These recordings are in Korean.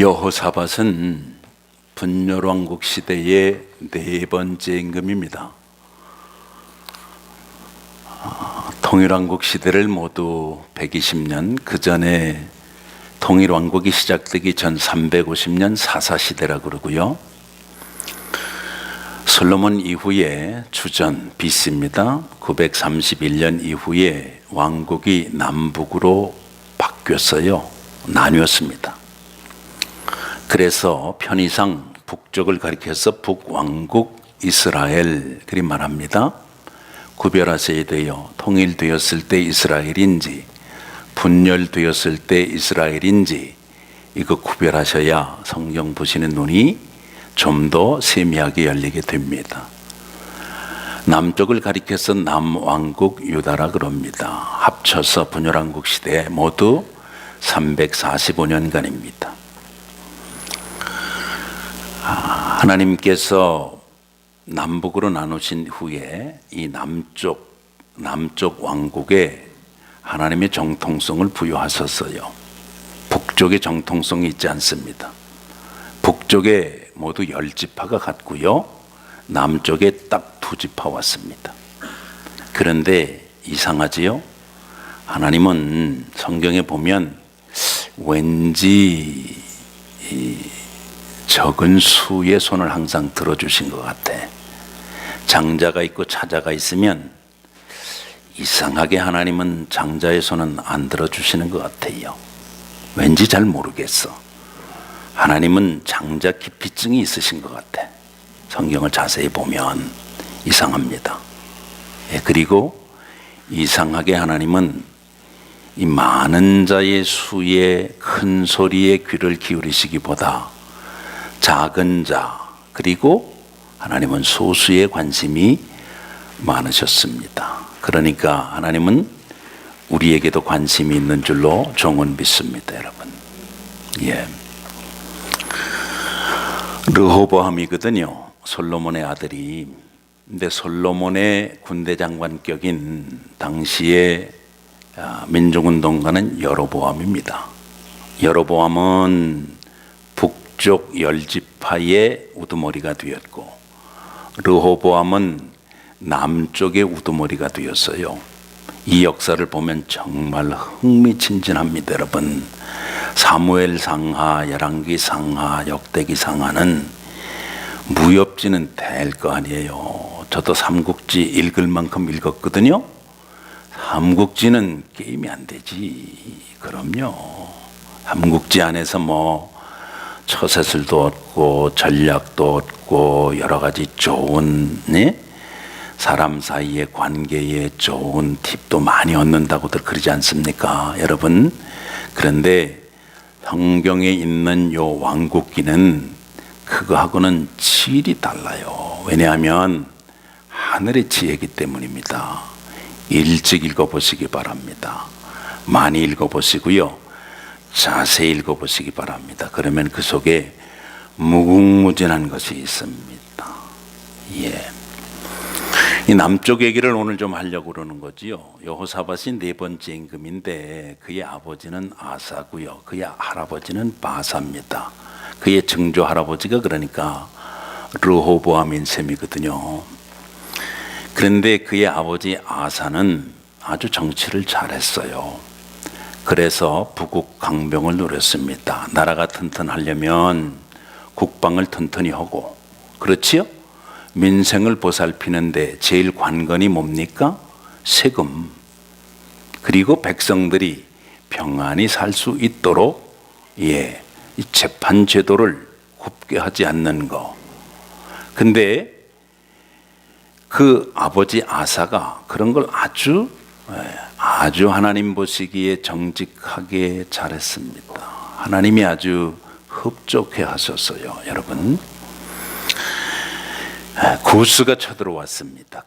여호사밧은 분열왕국 시대의 네 번째 임금입니다. 통일왕국 시대를 모두 120년, 그 전에 통일왕국이 시작되기 전 350년 사사시대라고 그러고요. 솔로몬 이후에 주전 BC입니다. 931년 이후에 왕국이 남북으로 바뀌었어요. 나뉘었습니다. 그래서 편의상 북쪽을 가리켜서 북왕국 이스라엘 그리 말합니다. 구별하셔야 돼요. 통일되었을 때 이스라엘인지 분열되었을 때 이스라엘인지 이거 구별하셔야 성경 보시는 눈이 좀 더 세미하게 열리게 됩니다. 남쪽을 가리켜서 남왕국 유다라 그럽니다. 합쳐서 분열왕국 시대 모두 345년간입니다. 하나님께서 남북으로 나누신 후에 이 남쪽 왕국에 하나님의 정통성을 부여하셨어요. 북쪽에 정통성이 있지 않습니다. 북쪽에 모두 10지파가 갔고요. 남쪽에 딱 2지파 왔습니다. 그런데 이상하지요? 하나님은 성경에 보면 왠지 적은 수의 손을 항상 들어주신 것 같아. 장자가 있고 차자가 있으면 이상하게 하나님은 장자의 손은 안 들어주시는 것 같아요. 왠지 잘 모르겠어. 하나님은 장자 기피증이 있으신 것 같아. 성경을 자세히 보면 이상합니다. 그리고 이상하게 하나님은 이 많은 자의 수의 큰 소리에 귀를 기울이시기보다 작은 자 그리고 하나님은 소수에 관심이 많으셨습니다. 그러니까 하나님은 우리에게도 관심이 있는 줄로 종은 믿습니다, 여러분. 르호보암이거든요. 솔로몬의 아들이. 근데 솔로몬의 군대장관격인 당시의 민족운동가는 여로보암입니다. 여로보암은 북쪽 10지파의 우두머리가 되었고 르호보암은 남쪽의 우두머리가 되었어요. 이 역사를 보면 정말 흥미진진합니다, 여러분. 사무엘 상하, 열왕기 상하, 역대기 상하는 무협지는 될 거 아니에요. 저도 삼국지 읽을 만큼 읽었거든요. 삼국지는 게임이 안 되지. 그럼요. 삼국지 안에서 뭐 처세술도 얻고 전략도 얻고 여러 가지 좋은 사람 사이의 관계에 좋은 팁도 많이 얻는다고들 그러지 않습니까, 여러분? 그런데 성경에 있는 요 왕국기는 그거하고는 질이 달라요. 왜냐하면 하늘의 지혜이기 때문입니다. 일찍 읽어보시기 바랍니다. 많이 읽어보시고요. 자세히 읽어보시기 바랍니다. 그러면 그 속에 무궁무진한 것이 있습니다. 이 남쪽 얘기를 오늘 좀 하려고 그러는 거지요. 여호사밧이 네 번째 임금인데 그의 아버지는 아사고요. 그의 할아버지는 바사입니다. 그의 증조 할아버지가 그러니까 르호보암인 셈이거든요. 그런데 그의 아버지 아사는 아주 정치를 잘했어요. 그래서 부국 강병을 누렸습니다. 나라가 튼튼하려면 국방을 튼튼히 하고, 그렇지요? 민생을 보살피는데 제일 관건이 뭡니까? 세금. 그리고 백성들이 평안히 살 수 있도록 이 재판 제도를 굽게 하지 않는 거. 근데 그 아버지 아사가 그런 걸 아주 하나님 보시기에 정직하게 잘했습니다. 하나님이 아주 흡족해 하셨어요, 여러분. 구스가 쳐들어왔습니다.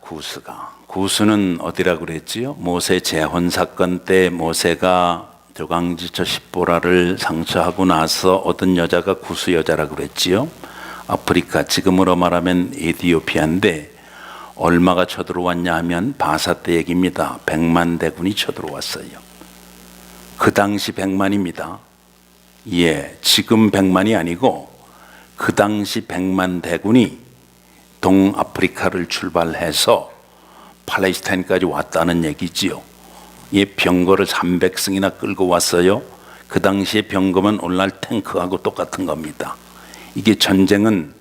구스는 어디라고 그랬지요? 모세 재혼 사건 때 모세가 조강지처 십보라를 상처하고 나서 얻은 여자가 구스 여자라고 그랬지요. 아프리카, 지금으로 말하면 에티오피아인데 얼마가 쳐들어왔냐 하면 바사 때 얘기입니다. 100만 대군이 쳐들어왔어요. 그 당시 100만입니다. 예, 지금 100만이 아니고 그 당시 100만 대군이 동아프리카를 출발해서 팔레스타인까지 왔다는 얘기지요. 이 병거를 300승이나 끌고 왔어요. 그 당시에 병거면 오늘날 탱크하고 똑같은 겁니다. 이게 전쟁은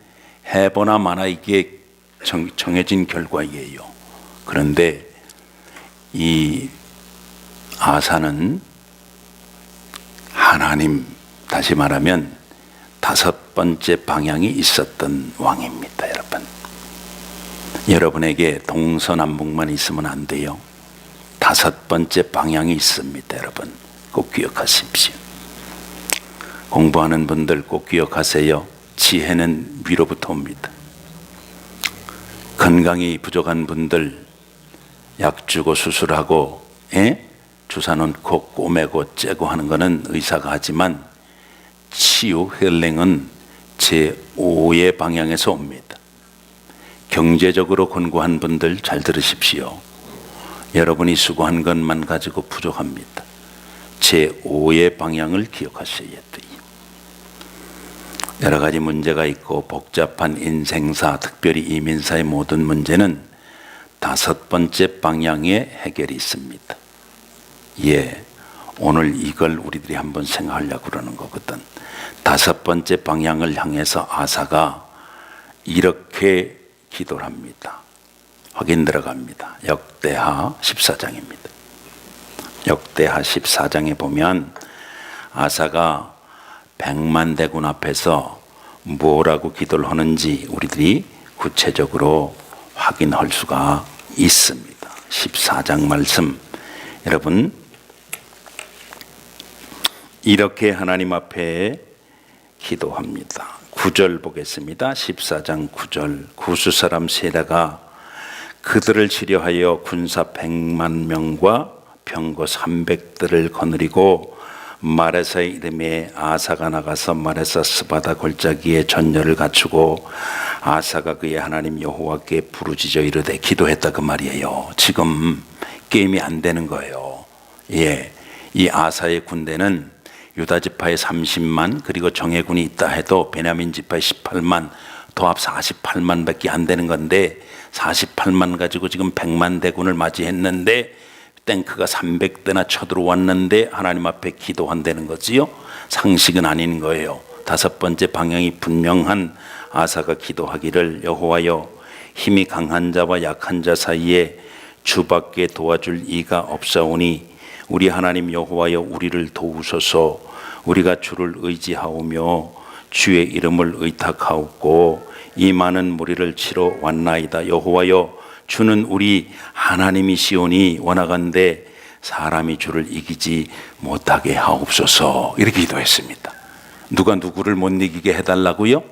해보나 마나 이게 정해진 결과이에요. 그런데 이 아사는 하나님, 다시 말하면 5번째 방향이 있었던 왕입니다. 여러분에게 동서남북만 있으면 안 돼요. 5번째 방향이 있습니다. 여러분 꼭 기억하십시오. 공부하는 분들 꼭 기억하세요. 지혜는 위로부터 옵니다. 건강이 부족한 분들 약 주고 수술하고 주사 놓고 꼬매고 째고 하는 것은 의사가 하지만 치유 힐링은 제5의 방향에서 옵니다. 경제적으로 곤고한 분들 잘 들으십시오. 여러분이 수고한 것만 가지고 부족합니다. 제5의 방향을 기억하셔야 돼요. 여러 가지 문제가 있고 복잡한 인생사, 특별히 이민사의 모든 문제는 5번째 방향의 해결이 있습니다. 예, 오늘 이걸 우리들이 한번 생각하려고 그러는 거거든. 5번째 방향을 향해서 아사가 이렇게 기도를 합니다. 확인 들어갑니다. 역대하 14장입니다. 역대하 14장에 보면 아사가 100만 대군 앞에서 뭐라고 기도를 하는지 우리들이 구체적으로 확인할 수가 있습니다. 14장 말씀, 여러분 이렇게 하나님 앞에 기도합니다. 9절 보겠습니다. 14장 9절. 구스 사람 세라가 그들을 치려하여 군사 100만 명과 병거 300대를 거느리고 마레사의 이름에 아사가 나가서 마레사 스바다 골짜기에 전열을 갖추고 아사가 그의 하나님 여호와께 부르짖어 이르되 기도했다 그 말이에요. 지금 게임이 안 되는 거예요. 예, 이 아사의 군대는 유다 지파에 30만 그리고 정예군이 있다 해도 베냐민 지파에 18만 도합 48만 밖에 안 되는 건데 48만 가지고 지금 100만 대군을 맞이했는데 탱크가 300대나 쳐들어왔는데 하나님 앞에 기도한다는 거지요. 상식은 아닌 거예요. 5번째 방향이 분명한 아사가 기도하기를 여호와여 힘이 강한 자와 약한 자 사이에 주밖에 도와줄 이가 없사오니 우리 하나님 여호와여 우리를 도우소서. 우리가 주를 의지하오며 주의 이름을 의탁하옵고 이 많은 무리를 치러 왔나이다. 여호와여 주는 우리 하나님이시오니 원하건대 사람이 주를 이기지 못하게 하옵소서. 이렇게 기도했습니다. 누가 누구를 못 이기게 해달라고요?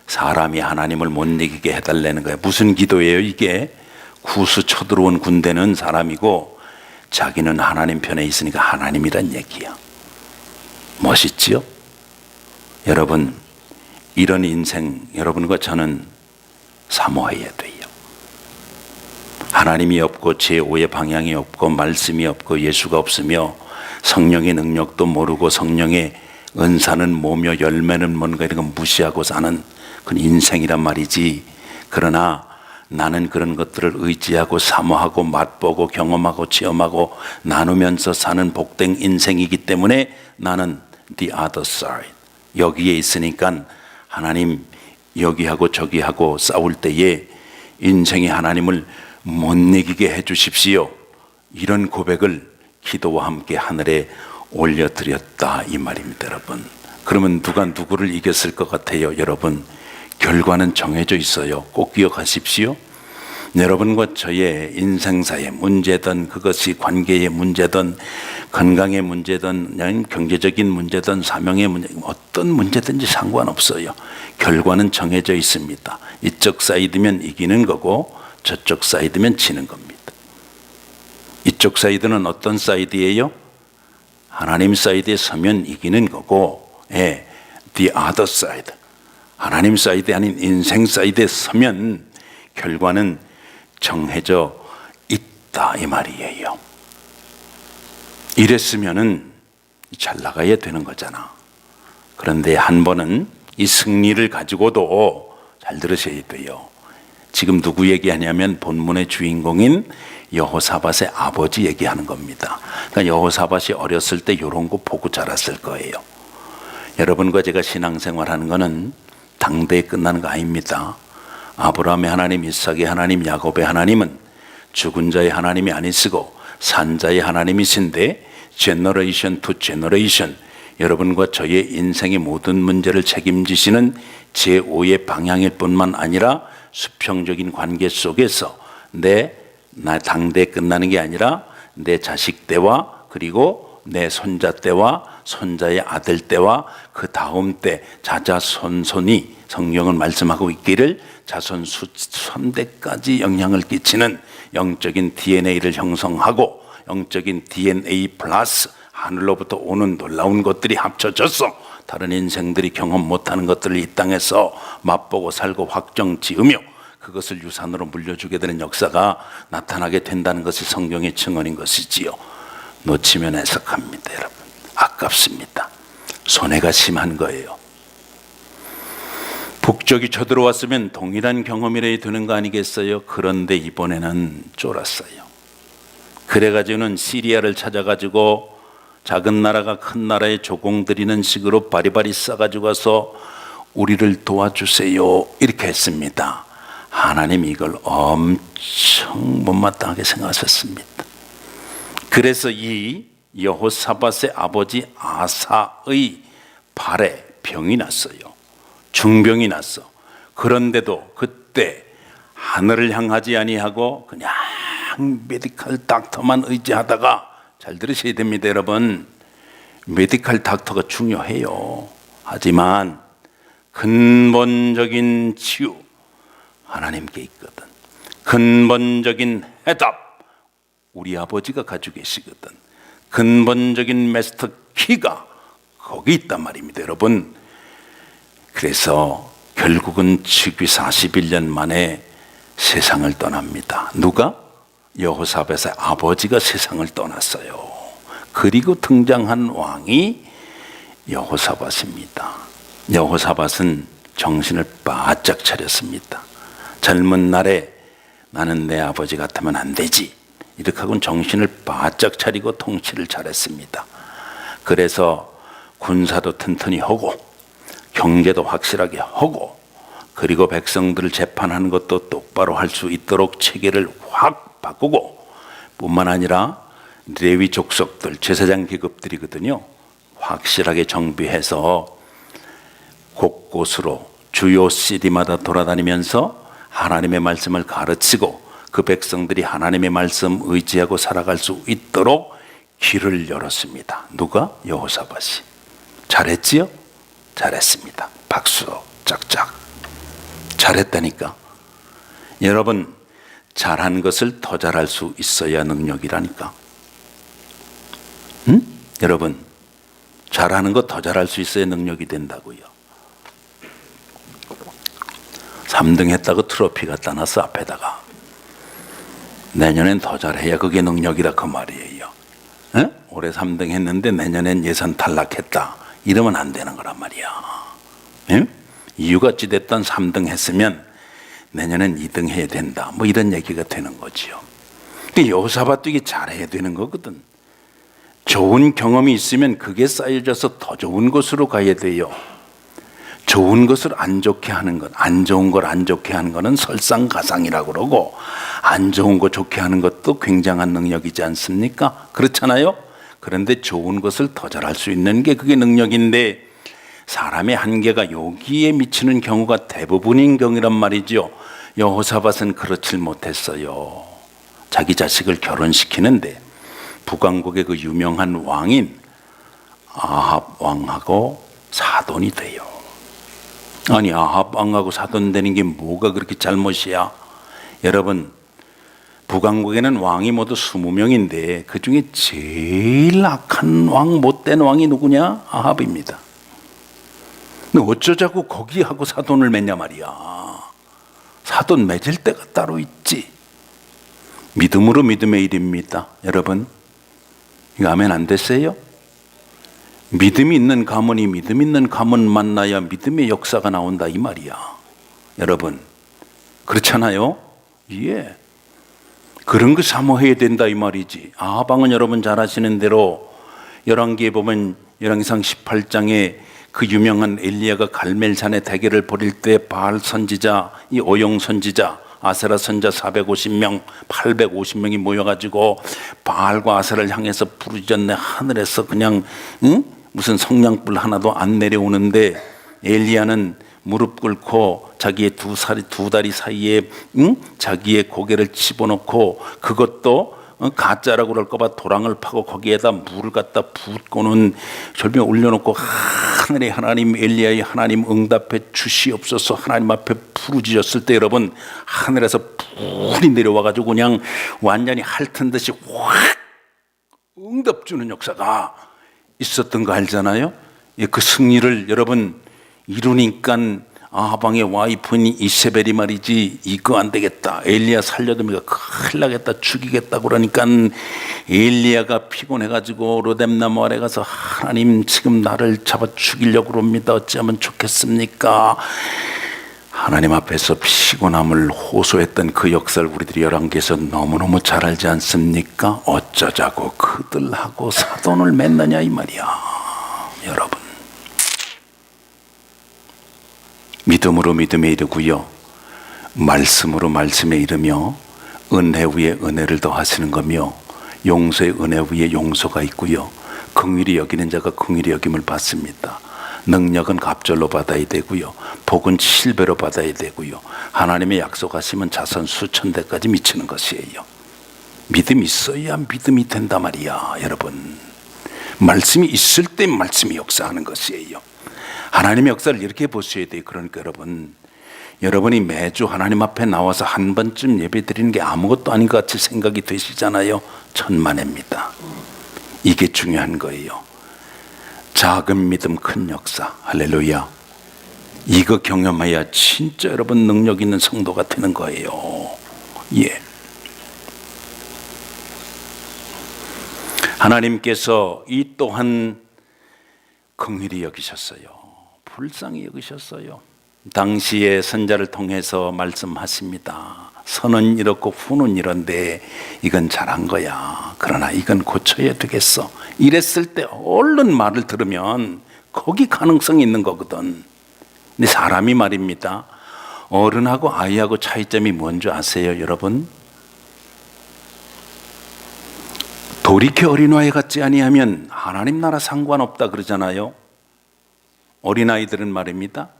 사람이 하나님을 못 이기게 해달라는 거예요. 무슨 기도예요 이게? 구스 쳐들어온 군대는 사람이고 자기는 하나님 편에 있으니까 하나님이란 얘기야. 멋있지요? 여러분 이런 인생 여러분과 저는 사모해야 돼요. 하나님이 없고 제5의 방향이 없고 말씀이 없고 예수가 없으며 성령의 능력도 모르고 성령의 은사는 뭐며 열매는 뭔가 이런 거 무시하고 사는 그런 인생이란 말이지. 그러나 나는 그런 것들을 의지하고 사모하고 맛보고 경험하고 체험하고 나누면서 사는 복된 인생이기 때문에 나는 the other side 여기에 있으니까 하나님 여기하고 저기하고 싸울 때에 인생의 하나님을 못 이기게 해주십시오. 이런 고백을 기도와 함께 하늘에 올려드렸다 이 말입니다. 여러분 그러면 누가 누구를 이겼을 것 같아요? 여러분 결과는 정해져 있어요. 꼭 기억하십시오. 여러분과 저의 인생사의 문제든 그것이 관계의 문제든 건강의 문제든 경제적인 문제든 사명의 문제 어떤 문제든지 상관없어요. 결과는 정해져 있습니다. 이쪽 사이드면 이기는 거고 저쪽 사이드면 지는 겁니다. 이쪽 사이드는 어떤 사이드예요? 하나님 사이드에 서면 이기는 거고 the other side 하나님 사이드 아닌 인생 사이드에 서면 결과는 정해져 있다 이 말이에요. 이랬으면은 잘 나가야 되는 거잖아. 그런데 한 번은 이 승리를 가지고도 잘 들으셔야 돼요. 지금 누구 얘기하냐면 본문의 주인공인 여호사밧의 아버지 얘기하는 겁니다. 그러니까 여호사밧이 어렸을 때 이런 거 보고 자랐을 거예요. 여러분과 제가 신앙생활하는 거는 당대에 끝나는 거 아닙니다. 아브라함의 하나님, 이삭의 하나님, 야곱의 하나님은 죽은 자의 하나님이 아니시고 산 자의 하나님이신데 제너레이션 투 제너레이션 여러분과 저의 인생의 모든 문제를 책임지시는 제5의 방향일 뿐만 아니라 수평적인 관계 속에서 나 당대 끝나는 게 아니라 내 자식 때와 그리고 내 손자 때와 손자의 아들 때와 그 다음 때 자자손손이 성경은 말씀하고 있기를 자손 수천대까지 영향을 끼치는 영적인 DNA를 형성하고 영적인 DNA 플러스 하늘로부터 오는 놀라운 것들이 합쳐져서 다른 인생들이 경험 못하는 것들을 이 땅에서 맛보고 살고 확정 지으며 그것을 유산으로 물려주게 되는 역사가 나타나게 된다는 것이 성경의 증언인 것이지요. 놓치면 해석합니다. 여러분 아깝습니다. 손해가 심한 거예요. 북쪽이 쳐들어왔으면 동일한 경험이라 되는 거 아니겠어요? 그런데 이번에는 쫄았어요. 그래가지고는 시리아를 찾아가지고 작은 나라가 큰 나라에 조공들이는 식으로 바리바리 싸가지고 와서 우리를 도와주세요 이렇게 했습니다. 하나님 이걸 엄청 못마땅하게 생각하셨습니다. 그래서 이 여호사밧의 아버지 아사의 발에 병이 났어요. 중병이 났어. 그런데도 그때 하늘을 향하지 아니하고 그냥 메디컬 닥터만 의지하다가 잘 들으셔야 됩니다. 여러분 메디컬 닥터가 중요해요. 하지만 근본적인 치유 하나님께 있거든. 근본적인 해답 우리 아버지가 가지고 계시거든. 근본적인 마스터 키가 거기 있단 말입니다. 여러분 그래서 결국은 즉위 41년 만에 세상을 떠납니다. 누가? 여호사밧의 아버지가 세상을 떠났어요. 그리고 등장한 왕이 여호사밧입니다. 여호사밧은 정신을 바짝 차렸습니다. 젊은 날에 나는 내 아버지 같으면 안 되지 이렇게 하고는 정신을 바짝 차리고 통치를 잘했습니다. 그래서 군사도 튼튼히 하고 경제도 확실하게 하고 그리고 백성들을 재판하는 것도 똑바로 할 수 있도록 체계를 확 바꾸고 뿐만 아니라 레위 족속들 제사장 계급들이거든요. 확실하게 정비해서 곳곳으로 주요 시리마다 돌아다니면서 하나님의 말씀을 가르치고 그 백성들이 하나님의 말씀 의지하고 살아갈 수 있도록 길을 열었습니다. 누가? 여호사밧이. 잘했지요? 잘했습니다. 박수 짝짝. 잘했다니까. 여러분 잘한 것을 더 잘할 수 있어야 능력이라니까. 응? 여러분 잘하는 것 더 잘할 수 있어야 능력이 된다고요. 3등 했다고 트로피 갖다 놨어 앞에다가. 내년엔 더 잘해야 그게 능력이다 그 말이에요. 에? 올해 3등 했는데 내년엔 예산 탈락했다 이러면 안 되는 거란 말이야. 에? 이유가 어찌됐든 3등 했으면 내년엔 2등 해야 된다 뭐 이런 얘기가 되는 거지요. 여호사밧도 이게 잘해야 되는 거거든. 좋은 경험이 있으면 그게 쌓여져서 더 좋은 곳으로 가야 돼요. 좋은 것을 안 좋게 하는 것, 안 좋은 걸 안 좋게 하는 것은 설상가상이라고 그러고 안 좋은 거 좋게 하는 것도 굉장한 능력이지 않습니까? 그렇잖아요? 그런데 좋은 것을 더 잘할 수 있는 게 그게 능력인데 사람의 한계가 여기에 미치는 경우가 대부분인 경우란 말이죠. 여호사밧은 그렇질 못했어요. 자기 자식을 결혼시키는데 북왕국의 그 유명한 왕인 아합 왕하고 사돈이 돼요. 아니 아합 왕하고 사돈 되는 게 뭐가 그렇게 잘못이야? 여러분 북왕국에는 왕이 모두 20명인데 그 중에 제일 악한 왕 못된 왕이 누구냐? 아합입니다. 근데 어쩌자고 거기하고 사돈을 맺냐 말이야. 사돈 맺을 때가 따로 있지. 믿음으로 믿음의 일입니다. 여러분 이거 아멘 안 됐어요? 믿음이 있는 가문이 믿음 있는 가문 만나야 믿음의 역사가 나온다 이 말이야. 여러분 그렇잖아요. 예. 그런 거 사모해야 된다 이 말이지. 아하방은 여러분 잘 아시는 대로 열왕기에 보면 열왕기상 18장에 그 유명한 엘리야가 갈멜산의 대결을 벌일 때 바알 선지자, 이 오용 선지자, 아세라 선자 450명, 850명이 모여가지고 바알과 아세라를 향해서 부르짖었네. 하늘에서 그냥 무슨 성냥불 하나도 안 내려오는데 엘리야는 무릎 꿇고 자기의 두 다리 사이에 자기의 고개를 집어넣고 그것도 가짜라고 그럴까봐 도랑을 파고 거기에다 물을 갖다 붓고는 절벽에 올려놓고 하늘의 하나님 엘리야의 하나님 응답해 주시옵소서 하나님 앞에 부르짖었을 때 여러분 하늘에서 불이 내려와가지고 그냥 완전히 핥은 듯이 확 응답 주는 역사가 있었던 거 알잖아요. 그 승리를 여러분 이루니까 아하방의 와이프니 이세벨이 말이지 이거 안 되겠다. 엘리야 살려두면 큰일 나겠다. 죽이겠다. 그러니까 엘리야가 피곤해가지고 로뎀나무 아래 가서 하나님 지금 나를 잡아 죽이려고 그럽니다. 어찌하면 좋겠습니까? 하나님 앞에서 피곤함을 호소했던 그 역사를 우리들이 열왕기에서 너무너무 잘 알지 않습니까? 어쩌자고 그들하고 사돈을 맺느냐 이 말이야. 여러분 믿음으로 믿음에 이르고요 말씀으로 말씀에 이르며 은혜 위에 은혜를 더하시는 거며 용서의 은혜 위에 용서가 있고요 긍휼히 여기는 자가 긍휼히 여김을 받습니다. 능력은 갑절로 받아야 되고요 복은 7배로 받아야 되고요 하나님의 약속하시면 자손 수천 대까지 미치는 것이에요. 믿음이 있어야 믿음이 된단 말이야. 여러분 말씀이 있을 때 말씀이 역사하는 것이에요. 하나님의 역사를 이렇게 보셔야 돼요. 그러니까 여러분이 매주 하나님 앞에 나와서 한 번쯤 예배 드리는 게 아무것도 아닌 것 같이 생각이 되시잖아요. 천만에입니다. 이게 중요한 거예요. 작은 믿음 큰 역사. 할렐루야. 이거 경험해야 진짜 여러분 능력 있는 성도가 되는 거예요. 예. 하나님께서 이 또한 긍휼히 여기셨어요. 불쌍히 여기셨어요. 당시에 선자를 통해서 말씀하십니다. 선은 이렇고 후는 이런데 이건 잘한 거야. 그러나 이건 고쳐야 되겠어. 이랬을 때 얼른 말을 들으면 거기 가능성이 있는 거거든. 근데 사람이 말입니다. 어른하고 아이하고 차이점이 뭔지 아세요, 여러분? 돌이켜 어린아이 같지 아니하면 하나님 나라 상관없다 그러잖아요. 어린아이들은 말입니다.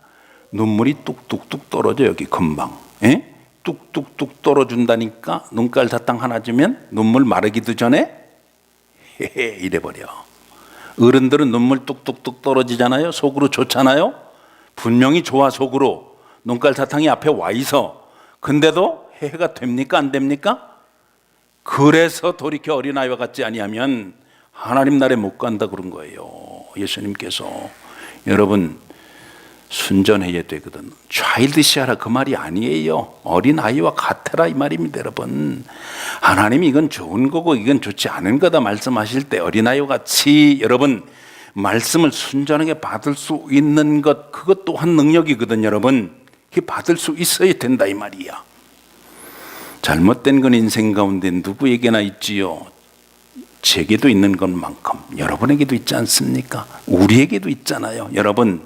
눈물이 뚝뚝뚝 떨어져 여기 금방. 예? 뚝뚝뚝 떨어준다니까 눈깔 사탕 하나 주면 눈물 마르기도 전에 헤헤 이래버려. 어른들은 눈물 뚝뚝뚝 떨어지잖아요. 속으로 좋잖아요. 분명히 좋아 속으로. 눈깔 사탕이 앞에 와 있어. 근데도 헤헤가 됩니까 안 됩니까? 그래서 돌이켜 어린아이와 같지 아니하면 하나님 나라에 못 간다 그런 거예요. 예수님께서 여러분 순전해야 되거든. 차일드시하라 그 말이 아니에요. 어린아이와 같으라 이 말입니다. 여러분 하나님이 이건 좋은 거고 이건 좋지 않은 거다 말씀하실 때 어린아이와 같이 여러분 말씀을 순전하게 받을 수 있는 것 그것 또한 능력이거든. 여러분 그게 받을 수 있어야 된다 이 말이야. 잘못된 건 인생 가운데 누구에게나 있지요. 제게도 있는 것만큼 여러분에게도 있지 않습니까? 우리에게도 있잖아요. 여러분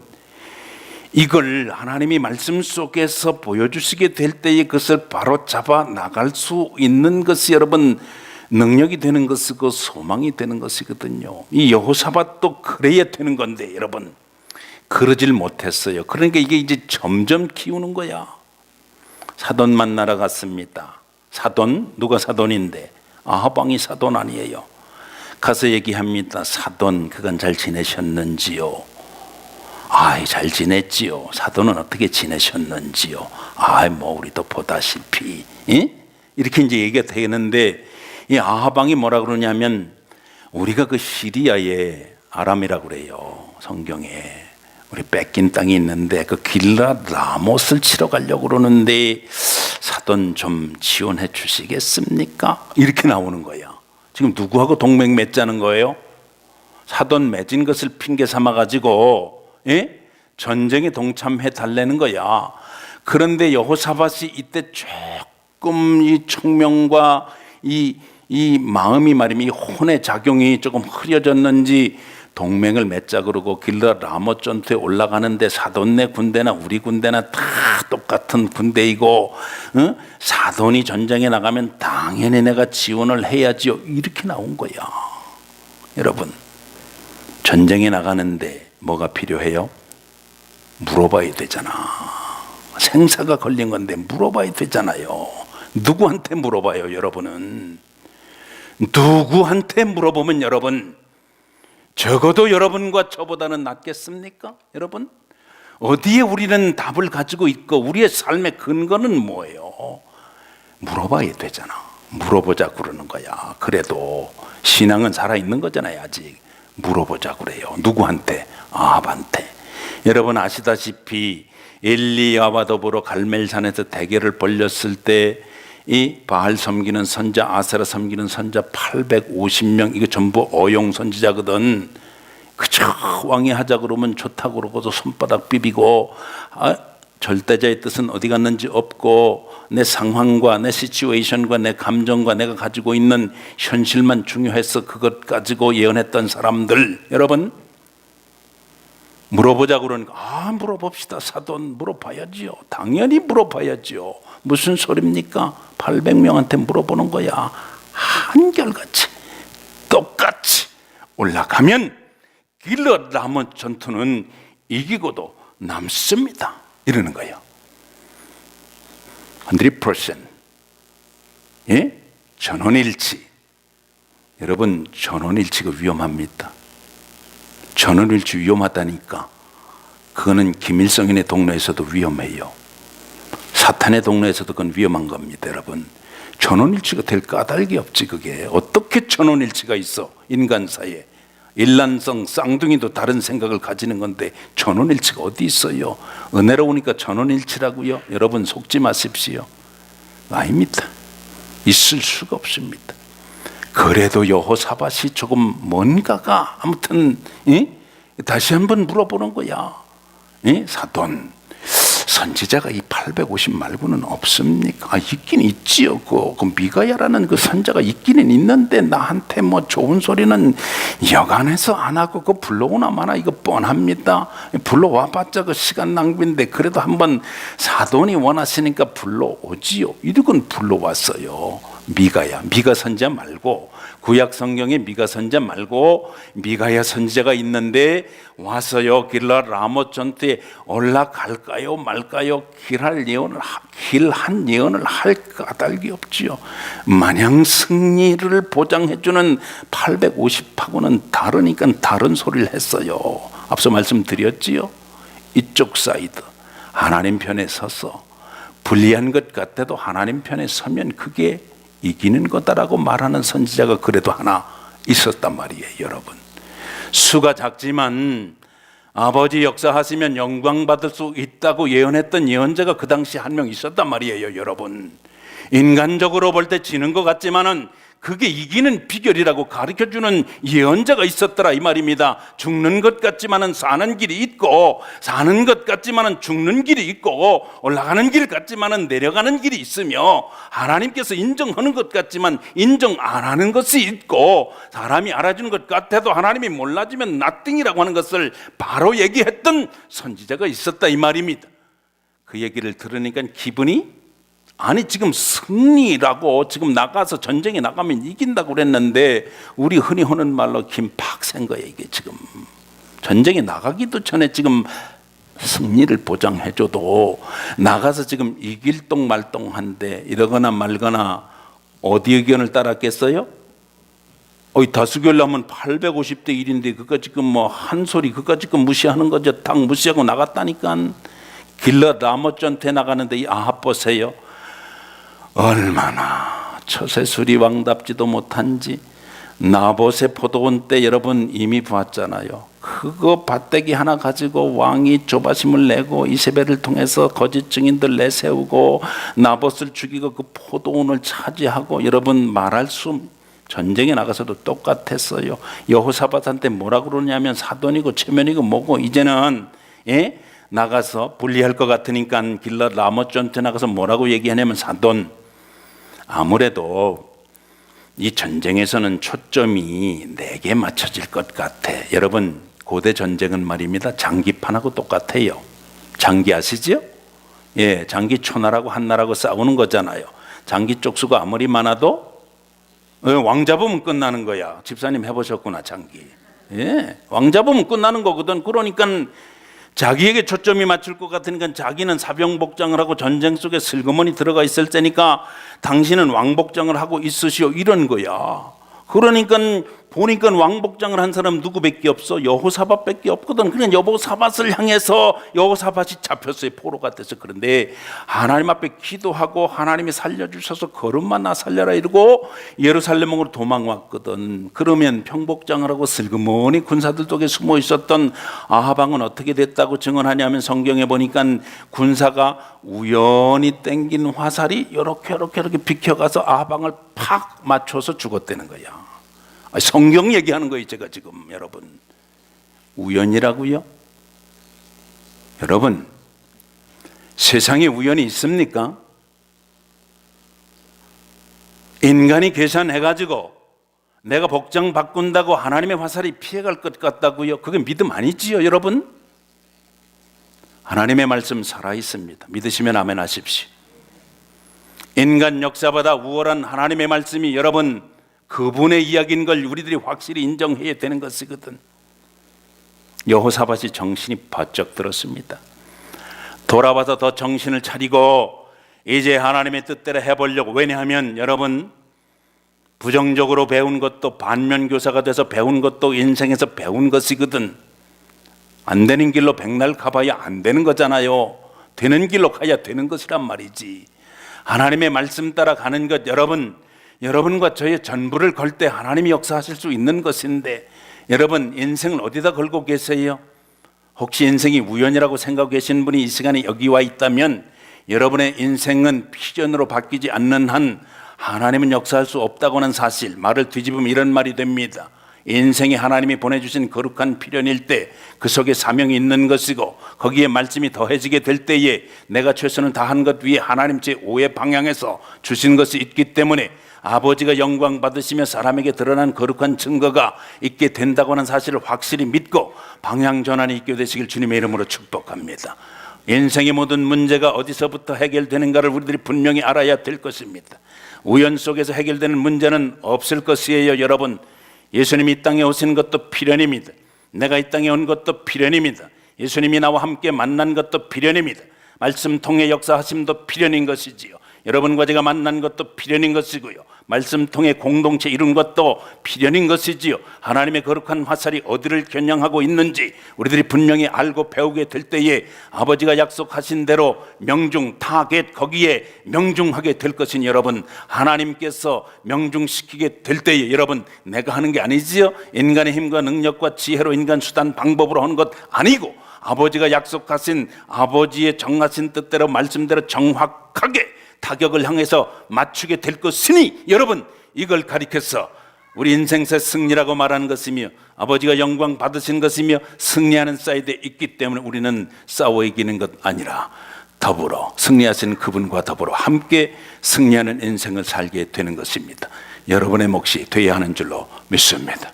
이걸 하나님이 말씀 속에서 보여주시게 될 때에 그것을 바로 잡아 나갈 수 있는 것이 여러분 능력이 되는 것이고 소망이 되는 것이거든요. 이 여호사밧도 그래야 되는 건데 여러분 그러질 못했어요. 그러니까 이게 이제 점점 키우는 거야. 사돈 만나러 갔습니다. 사돈 누가 사돈인데 아하방이 사돈 아니에요. 가서 얘기합니다. 사돈 그건 잘 지내셨는지요? 아이 잘 지냈지요. 사돈은 어떻게 지내셨는지요? 아이 뭐 우리도 보다시피 예? 이렇게 이제 얘기가 되는데 이 아하방이 뭐라 그러냐면 우리가 그 시리아의 아람이라고 그래요. 성경에 우리 뺏긴 땅이 있는데 그 길랏 라못을 치러 가려고 그러는데 사돈 좀 지원해 주시겠습니까? 이렇게 나오는 거예요. 지금 누구하고 동맹 맺자는 거예요? 사돈 맺은 것을 핑계 삼아 가지고 전쟁에 동참해 달라는 거야. 그런데 여호사밧이 이때 조금 이 청명과 이 마음이 말이면 이 혼의 작용이 조금 흐려졌는지 동맹을 맺자 그러고 길르앗 라못 전투에 올라가는데 사돈네 군대나 우리 군대나 다 똑같은 군대이고 사돈이 전쟁에 나가면 당연히 내가 지원을 해야지요. 이렇게 나온 거야. 여러분, 전쟁에 나가는데 뭐가 필요해요? 물어봐야 되잖아. 생사가 걸린 건데 물어봐야 되잖아요. 누구한테 물어봐요, 여러분은? 누구한테 물어보면 여러분, 적어도 여러분과 저보다는 낫겠습니까? 여러분, 어디에 우리는 답을 가지고 있고 우리의 삶의 근거는 뭐예요? 물어봐야 되잖아. 물어보자 그러는 거야. 그래도 신앙은 살아있는 거잖아요. 아직 물어보자 그래요. 누구한테? 아합한테. 여러분 아시다시피 엘리야와 더불어 갈멜산에서 대결을 벌였을 때 이 바알 섬기는 선자, 아세라 섬기는 선자 850명, 이거 전부 어용 선지자거든. 그저 왕이 하자 그러면 좋다고 그러고도 손바닥 비비고, 절대자의 뜻은 어디 갔는지 없고, 내 상황과 내 시츄에이션과 내 감정과 내가 가지고 있는 현실만 중요해서 그것 가지고 예언했던 사람들, 여러분 물어보자 그러니까 물어봅시다. 사돈 물어봐야지요. 당연히 물어봐야지요. 무슨 소리입니까? 800명한테 물어보는 거야. 한결같이 똑같이 올라가면 길르앗 라못 전투는 이기고도 남습니다. 이러는 거예요. 100%. 예? 전원일치. 여러분, 전원일치가 위험합니다. 전원일치 위험하다니까. 그거는 김일성인의 동네에서도 위험해요. 사탄의 동네에서도 그건 위험한 겁니다. 여러분, 전원일치가 될 까닭이 없지. 그게 어떻게 전원일치가 있어? 인간 사이에 일란성 쌍둥이도 다른 생각을 가지는 건데 전원일치가 어디 있어요? 은혜로우니까 전원일치라고요? 여러분 속지 마십시오. 아닙니다. 있을 수가 없습니다. 그래도 여호사밧이 조금 뭔가가 아무튼 다시 한번 물어보는 거야. 사돈, 선지자가 이 850 말고는 없습니까? 있긴 있지요. 그 미가야라는 그 선자가 있기는 있는데 나한테 뭐 좋은 소리는 여간해서 안 하고 그 불러오나 마나 이거 뻔합니다. 불러와봤자 그 시간 낭비인데 그래도 한번 사돈이 원하시니까 불러오지요. 이렇게 불러왔어요. 미가 선지자 말고, 구약 성경에 미가 선지자 말고 미가야 선지자가 있는데 와서요, 길르앗 라못 전투에 올라갈까요 말까요? 길한 예언을 할 까닭이 없지요. 마냥 승리를 보장해주는 850하고는 다르니까 다른 소리를 했어요. 앞서 말씀드렸지요. 이쪽 사이드 하나님 편에 서서 불리한 것 같아도 하나님 편에 서면 그게 이기는 거다라고 말하는 선지자가 그래도 하나 있었단 말이에요. 여러분, 수가 작지만 아버지 역사하시면 영광 받을 수 있다고 예언했던 예언자가 그 당시 한 명 있었단 말이에요. 여러분, 인간적으로 볼 때 지는 것 같지만은 그게 이기는 비결이라고 가르쳐주는 예언자가 있었더라 이 말입니다. 죽는 것 같지만은 사는 길이 있고, 사는 것 같지만은 죽는 길이 있고, 올라가는 길 같지만은 내려가는 길이 있으며, 하나님께서 인정하는 것 같지만 인정 안 하는 것이 있고, 사람이 알아주는 것 같아도 하나님이 몰라주면 nothing이라고 하는 것을 바로 얘기했던 선지자가 있었다 이 말입니다. 그 얘기를 들으니까 기분이, 아니 지금 승리라고, 지금 나가서 전쟁에 나가면 이긴다고 그랬는데 우리 흔히 하는 말로 김팍센 거예요. 이게 지금 전쟁에 나가기도 전에 지금 승리를 보장해줘도 나가서 지금 이길 똥말똥한데 이러거나 말거나 어디 의견을 따랐겠어요? 다수결하면 850대 1인데 그거 지금 뭐 한 소리 그거 지금 무시하는 거죠. 딱 무시하고 나갔다니까. 길르앗 라못 전투에 나가는데 이 아합 보세요. 얼마나 처세술이 왕답지도 못한지. 나봇의 포도원 때 여러분 이미 봤잖아요. 그거 밭대기 하나 가지고 왕이 조바심을 내고 이세벨을 통해서 거짓 증인들 내세우고 나봇을 죽이고 그 포도원을 차지하고, 여러분 말할 수 전쟁에 나가서도 똑같았어요. 여호사밧한테 뭐라 그러냐면 사돈이고 체면이고 뭐고 이제는 나가서 불리할 것 같으니까 길라 라못전투에 나가서 뭐라고 얘기하냐면 사돈, 아무래도 이 전쟁에서는 초점이 내게 맞춰질 것 같아. 여러분 고대 전쟁은 말입니다. 장기판하고 똑같아요. 장기 아시죠? 예, 장기 초나라고 한나라고 싸우는 거잖아요. 장기 쪽수가 아무리 많아도 왕 잡으면 끝나는 거야. 집사님 해보셨구나, 장기. 예, 왕 잡으면 끝나는 거거든. 그러니까 자기에게 초점이 맞출 것 같으니까 자기는 사병복장을 하고 전쟁 속에 슬그머니 들어가 있을 때니까 당신은 왕복장을 하고 있으시오, 이런 거야. 그러니까 보니까 왕복장을 한 사람 누구밖에 없어? 여호사밧밖에 없거든. 그냥 여호사밧을 향해서 여호사밧이 잡혔어요, 포로가 돼서. 그런데 하나님 앞에 기도하고 하나님이 살려주셔서 걸음만 나 살려라 이러고 예루살렘으로 도망왔거든. 그러면 평복장을 하고 슬그머니 군사들 속에 숨어 있었던 아하방은 어떻게 됐다고 증언하냐면 성경에 보니까 군사가 우연히 땡긴 화살이 이렇게 비켜가서 아하방을 팍 맞춰서 죽었다는 거야. 성경 얘기하는 거예요, 제가 지금. 여러분, 우연이라고요? 여러분, 세상에 우연이 있습니까? 인간이 계산해가지고 내가 복장 바꾼다고 하나님의 화살이 피해갈 것 같다고요? 그게 믿음 아니지요, 여러분? 하나님의 말씀 살아있습니다. 믿으시면 아멘 하십시오. 인간 역사보다 우월한 하나님의 말씀이 여러분 그분의 이야기인 걸 우리들이 확실히 인정해야 되는 것이거든. 여호사밧이 정신이 바짝 들었습니다. 돌아와서 더 정신을 차리고 이제 하나님의 뜻대로 해보려고. 왜냐하면 여러분 부정적으로 배운 것도 반면교사가 돼서 배운 것도 인생에서 배운 것이거든. 안 되는 길로 백날 가봐야 안 되는 거잖아요. 되는 길로 가야 되는 것이란 말이지. 하나님의 말씀 따라 가는 것, 여러분과 저의 전부를 걸 때 하나님이 역사하실 수 있는 것인데, 여러분 인생을 어디다 걸고 계세요? 혹시 인생이 우연이라고 생각하고 계신 분이 이 시간에 여기 와 있다면 여러분의 인생은 필연으로 바뀌지 않는 한 하나님은 역사할 수 없다고 하는 사실, 말을 뒤집으면 이런 말이 됩니다. 인생이 하나님이 보내주신 거룩한 필연일 때 그 속에 사명이 있는 것이고 거기에 말씀이 더해지게 될 때에 내가 최선을 다한 것 위에 하나님 제5의 방향에서 주신 것이 있기 때문에 아버지가 영광 받으시며 사람에게 드러난 거룩한 증거가 있게 된다고 하는 사실을 확실히 믿고 방향 전환이 있게 되시길 주님의 이름으로 축복합니다. 인생의 모든 문제가 어디서부터 해결되는가를 우리들이 분명히 알아야 될 것입니다. 우연 속에서 해결되는 문제는 없을 것이에요. 여러분, 예수님이 이 땅에 오신 것도 필연입니다. 내가 이 땅에 온 것도 필연입니다. 예수님이 나와 함께 만난 것도 필연입니다. 말씀 통해 역사하심도 필연인 것이지요. 여러분과 제가 만난 것도 필연인 것이고요. 말씀 통해 공동체 이룬 것도 필연인 것이지요. 하나님의 거룩한 화살이 어디를 겨냥하고 있는지 우리들이 분명히 알고 배우게 될 때에 아버지가 약속하신 대로 명중, 타겟, 거기에 명중하게 될 것인 여러분, 하나님께서 명중시키게 될 때에 여러분, 내가 하는 게 아니지요. 인간의 힘과 능력과 지혜로 인간 수단 방법으로 하는 것 아니고 아버지가 약속하신 아버지의 정하신 뜻대로 말씀대로 정확하게 타격을 향해서 맞추게 될 것이니 여러분, 이걸 가리켜서 우리 인생의 승리라고 말하는 것이며 아버지가 영광 받으신 것이며 승리하는 사이드에 있기 때문에 우리는 싸워 이기는 것 아니라 더불어 승리하신 그분과 더불어 함께 승리하는 인생을 살게 되는 것입니다. 여러분의 몫이 되어야 하는 줄로 믿습니다.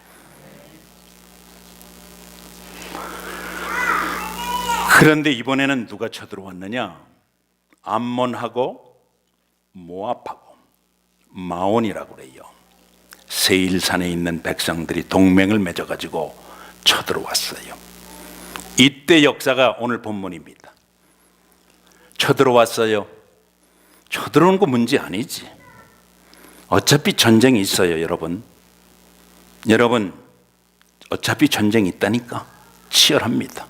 그런데 이번에는 누가 쳐들어왔느냐? 암몬하고 모압하고 마온이라고 그래요. 세일산에 있는 백성들이 동맹을 맺어가지고 쳐들어왔어요. 이때 역사가 오늘 본문입니다. 쳐들어왔어요. 쳐들어오는 거 문제 아니지. 어차피 전쟁이 있어요. 여러분 어차피 전쟁이 있다니까. 치열합니다.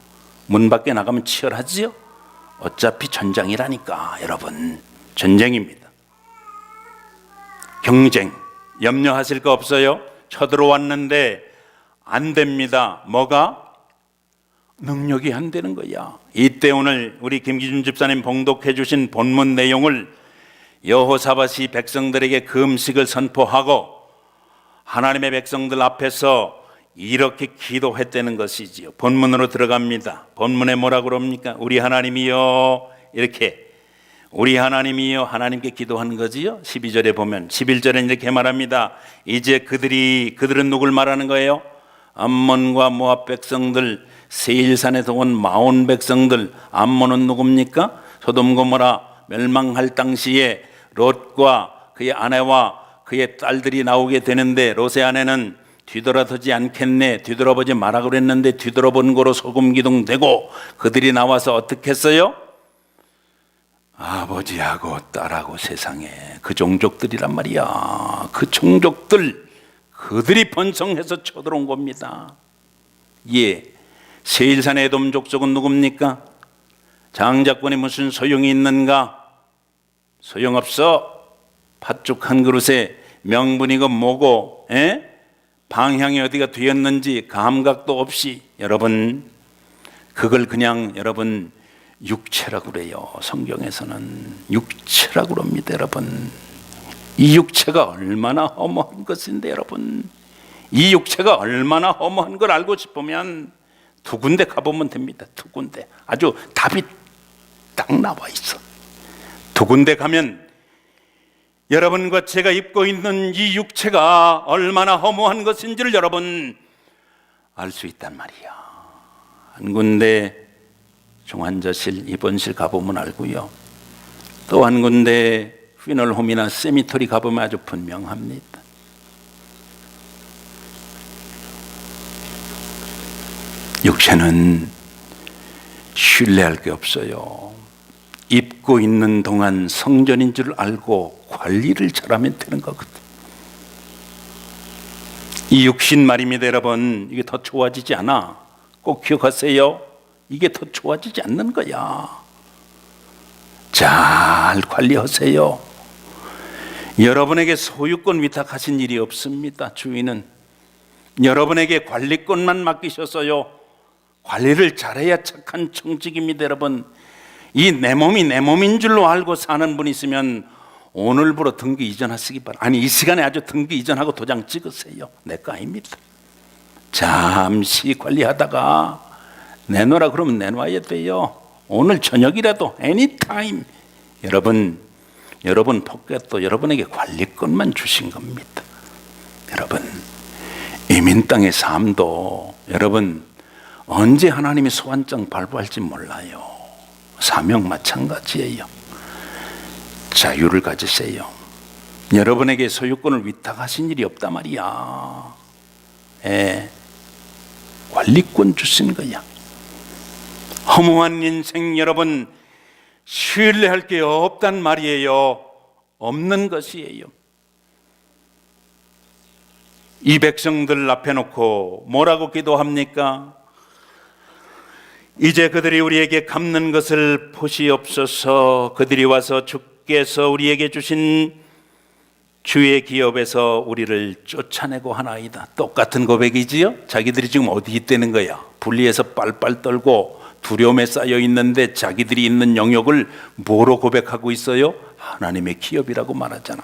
문 밖에 나가면 치열하지요. 어차피 전쟁이라니까. 여러분, 전쟁입니다. 경쟁, 염려하실 거 없어요. 쳐들어왔는데 안 됩니다. 뭐가? 능력이 안 되는 거야. 이때 오늘 우리 김기준 집사님 봉독해 주신 본문 내용을 여호사밧이 백성들에게 금식을 선포하고 하나님의 백성들 앞에서 이렇게 기도했다는 것이지요. 본문으로 들어갑니다. 본문에 뭐라고 그럽니까? 우리 하나님이여, 이렇게 우리 하나님이여 하나님께 기도한 거지요. 12절에 보면 11절에 이렇게 말합니다. 이제 그들은 누굴 말하는 거예요? 암몬과 모압 백성들, 세일산에서 온 마온 백성들. 암몬은 누굽니까? 소돔 고모라 멸망할 당시에 롯과 그의 아내와 그의 딸들이 나오게 되는데, 롯의 아내는 뒤돌아서지 않겠네, 뒤돌아보지 마라 그랬는데 뒤돌아본 거로 소금 기둥 되고, 그들이 나와서 어떻게 했어요? 아버지하고 딸하고 세상에 그 종족들이란 말이야. 그 종족들, 그들이 번성해서 쳐들어온 겁니다. 예, 세일산의 에돔 족속은 누굽니까? 장자권이 무슨 소용이 있는가? 소용없어. 팥죽 한 그릇에 명분이고 뭐고, 방향이 어디가 되었는지 감각도 없이, 여러분 그걸 그냥 여러분 육체라고 그래요. 성경에서는 육체라고 그럽니다. 여러분, 이 육체가 얼마나 허무한 것인데, 여러분 이 육체가 얼마나 허무한 걸 알고 싶으면 두 군데 가보면 됩니다. 두 군데. 아주 답이 딱 나와 있어. 두 군데 가면 여러분과 제가 입고 있는 이 육체가 얼마나 허무한 것인지를 여러분 알 수 있단 말이야. 한 군데 중환자실, 입원실 가보면 알고요. 또 한 군데 휘널홈이나 세미토리 가보면 아주 분명합니다. 육체는 신뢰할 게 없어요. 입고 있는 동안 성전인 줄 알고 관리를 잘하면 되는 거거든. 이 육신 말입니다. 여러분, 이게 더 좋아지지 않아. 꼭 기억하세요. 이게 더 좋아지지 않는 거야. 잘 관리하세요. 여러분에게 소유권 위탁하신 일이 없습니다. 주인은 여러분에게 관리권만 맡기셨어요. 관리를 잘해야 착한 청직입니다. 여러분, 이 내 몸이 내 몸인 줄로 알고 사는 분 있으면 오늘부로 등기 이전하시기 바랍니다. 아니, 이 시간에 아주 등기 이전하고 도장 찍으세요. 내 거 아닙니다. 잠시 관리하다가 내놓으라 그러면 내놔야 돼요. 오늘 저녁이라도 anytime. 여러분 포켓도 여러분에게 관리권만 주신 겁니다. 여러분, 이민 땅의 삶도 여러분 언제 하나님이 소환장 발부할지 몰라요. 사명 마찬가지예요. 자유를 가지세요. 여러분에게 소유권을 위탁하신 일이 없단 말이야. 관리권 주신 거야. 허무한 인생, 여러분 신뢰할 게 없단 말이에요. 없는 것이에요. 이 백성들 앞에 놓고 뭐라고 기도합니까? 이제 그들이 우리에게 갚는 것을 보시옵소서. 그들이 와서 주께서 우리에게 주신 주의 기업에서 우리를 쫓아내고 하나이다. 똑같은 고백이지요. 자기들이 지금 어디 있다는 거야. 분리해서 빨빨 떨고 두려움에 쌓여 있는데 자기들이 있는 영역을 뭐로 고백하고 있어요? 하나님의 기업이라고 말하잖아.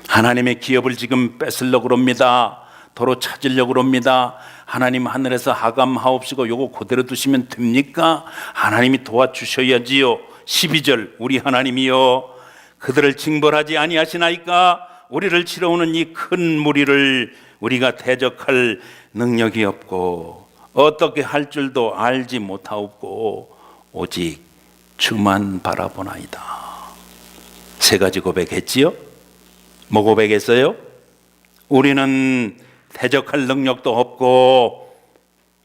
하나님의 기업을 지금 뺏으려고 그럽니다. 도로 찾으려고 그럽니다. 하나님 하늘에서 하감하옵시고 요거 그대로 두시면 됩니까? 하나님이 도와주셔야지요. 12절, 우리 하나님이여 그들을 징벌하지 아니하시나이까? 우리를 치러오는 이 큰 무리를 우리가 대적할 능력이 없고 어떻게 할 줄도 알지 못하옵고 오직 주만 바라보나이다. 세 가지 고백했지요? 뭐 고백했어요? 우리는 대적할 능력도 없고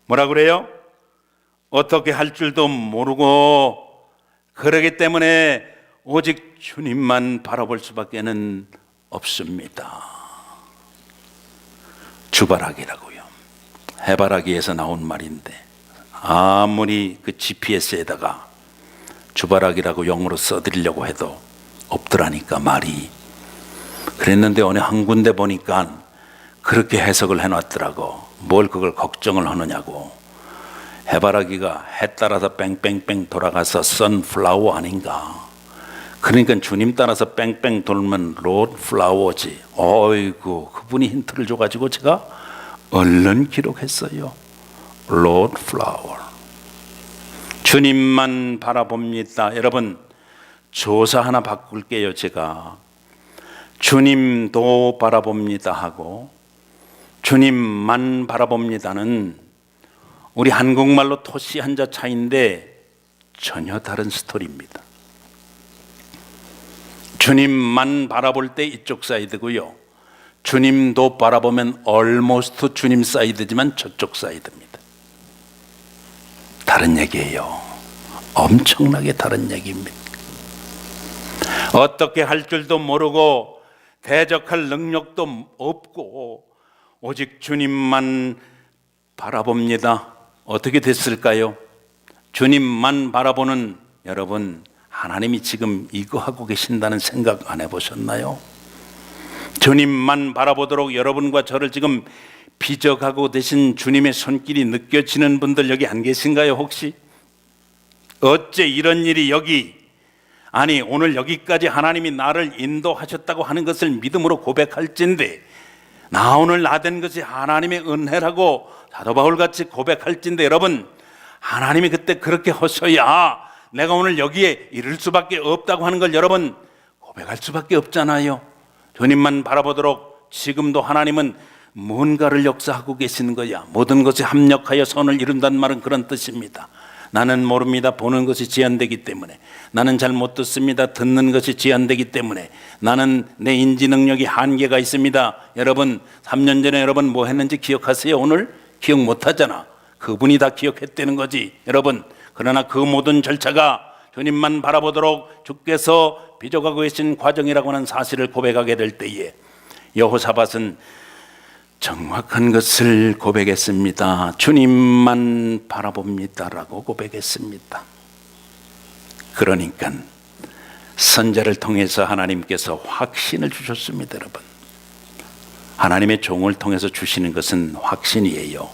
뭐라 그래요? 어떻게 할 줄도 모르고 그러기 때문에 오직 주님만 바라볼 수밖에는 없습니다. 주바라기라고요. 해바라기에서 나온 말인데 아무리 그 GPS에다가 주바라기라고 영어로 써드리려고 해도 없더라니까 말이. 그랬는데 어느 한 군데 보니까 그렇게 해석을 해놨더라고. 뭘 그걸 걱정을 하느냐고. 해바라기가 해 따라서 뺑뺑뺑 돌아가서 선플라워 아닌가. 그러니까 주님 따라서 뺑뺑 돌면 롯 플라워지. 어이구, 그분이 힌트를 줘가지고 제가 얼른 기록했어요. 롯 플라워. 주님만 바라봅니다. 여러분, 조사 하나 바꿀게요. 제가 주님도 바라봅니다 하고 주님만 바라봅니다는 우리 한국말로 토시 한자 차이인데 전혀 다른 스토리입니다. 주님만 바라볼 때 이쪽 사이드고요, 주님도 바라보면 almost 주님 사이드지만 저쪽 사이드입니다. 다른 얘기예요. 엄청나게 다른 얘기입니다. 어떻게 할 줄도 모르고 대적할 능력도 없고 오직 주님만 바라봅니다. 어떻게 됐을까요? 주님만 바라보는 여러분, 하나님이 지금 이거 하고 계신다는 생각 안 해보셨나요? 주님만 바라보도록 여러분과 저를 지금 빚어가고 계신 주님의 손길이 느껴지는 분들 여기 안 계신가요 혹시? 어째 이런 일이 여기, 아니 오늘 여기까지 하나님이 나를 인도하셨다고 하는 것을 믿음으로 고백할진데, 나 오늘 나 된 것이 하나님의 은혜라고 사도 바울같이 고백할진데, 여러분 하나님이 그때 그렇게 하셔야 내가 오늘 여기에 이를 수밖에 없다고 하는 걸 여러분 고백할 수밖에 없잖아요. 주님만 바라보도록 지금도 하나님은 뭔가를 역사하고 계시는 거야. 모든 것이 합력하여 선을 이룬다는 말은 그런 뜻입니다. 나는 모릅니다. 보는 것이 제한되기 때문에. 나는 잘 못 듣습니다. 듣는 것이 제한되기 때문에. 나는 내 인지 능력이 한계가 있습니다. 여러분 3년 전에 여러분 뭐 했는지 기억하세요? 오늘 기억 못 하잖아. 그분이 다 기억했다는 거지 여러분. 그러나 그 모든 절차가 주님만 바라보도록 주께서 빚어가고 계신 과정이라고 하는 사실을 고백하게 될 때에 여호사밧은 정확한 것을 고백했습니다. 주님만 바라봅니다라고 고백했습니다. 그러니까 선자를 통해서 하나님께서 확신을 주셨습니다. 여러분, 하나님의 종을 통해서 주시는 것은 확신이에요.